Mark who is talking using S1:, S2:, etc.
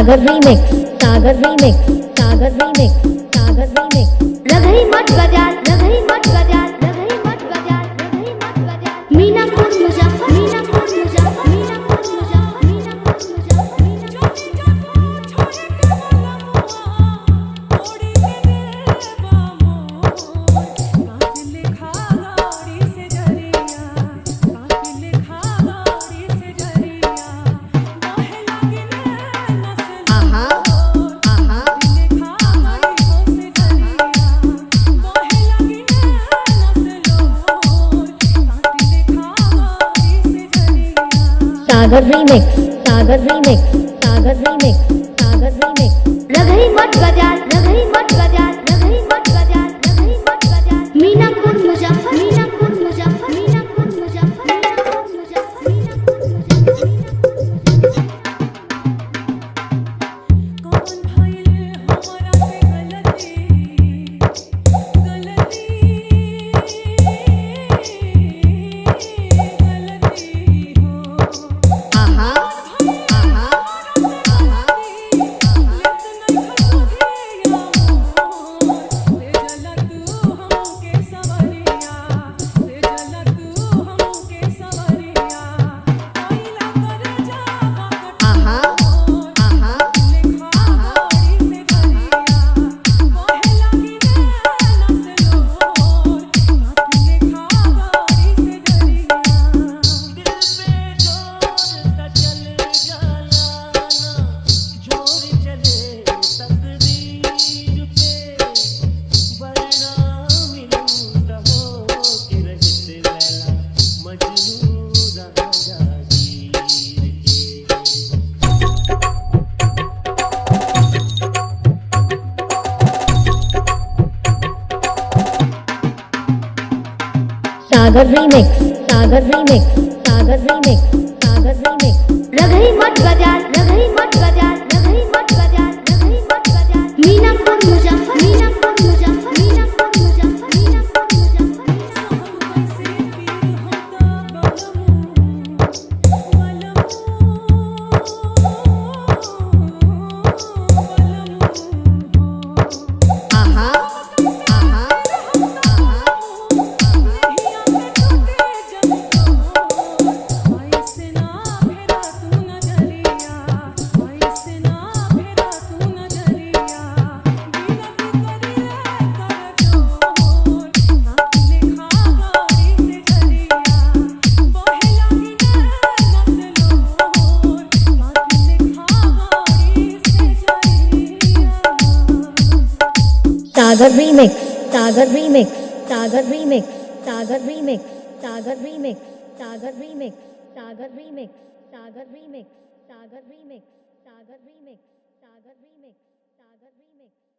S1: सागर remix, सागर remix, सागर remix, सागर remix.
S2: रघई मठ बाजार, रघई मठ बाजार, रघई मठ बाजार, रघई मठ बाजार। मीनापुर मुजफ्फर, मीनापुर मुजफ्फर, मीनापुर मुजफ्फर, मीनापुर
S1: सागर रीमिक्स, सागर रीमिक्स, सागर रीमिक्स, सागर रीमिक्स।
S2: रघई मठ बाजार, रघई मठ बाजार, रघई मठ बाजार, रघई मठ बाजार। मीनापुर मुजफ्फर, मीनापुर मुजफ्फर, मीनापुर मुजफ्फर, मीनापुर मुजफ्फर, मीनापुर मुजफ्फर। कौन भइले हमरा से गलती, गलती हो।
S1: सागर रीमिक्स, सागर रीमिक्स, सागर रीमिक्स, सागर रीमिक्स।
S2: रघई मठ बाजार, रघई मठ बाजार, रघई मठ बाजार, रघई मठ बाजार। मीनापुर मुजफ्फर, मीनापुर मुजफ्फर, मीनापुर मुजफ्फर, मीनापुर
S1: सागर रीमिक्स, सागर रीमिक्स, सागर रीमिक्स, सागर रीमिक्स, सागर रीमिक्स, सागर रीमिक्स, सागर रीमिक्स, सागर रीमिक्स, सागर रीमिक्स, सागर रीमिक्स, सागर रीमिक्स, सागर रीमिक्स।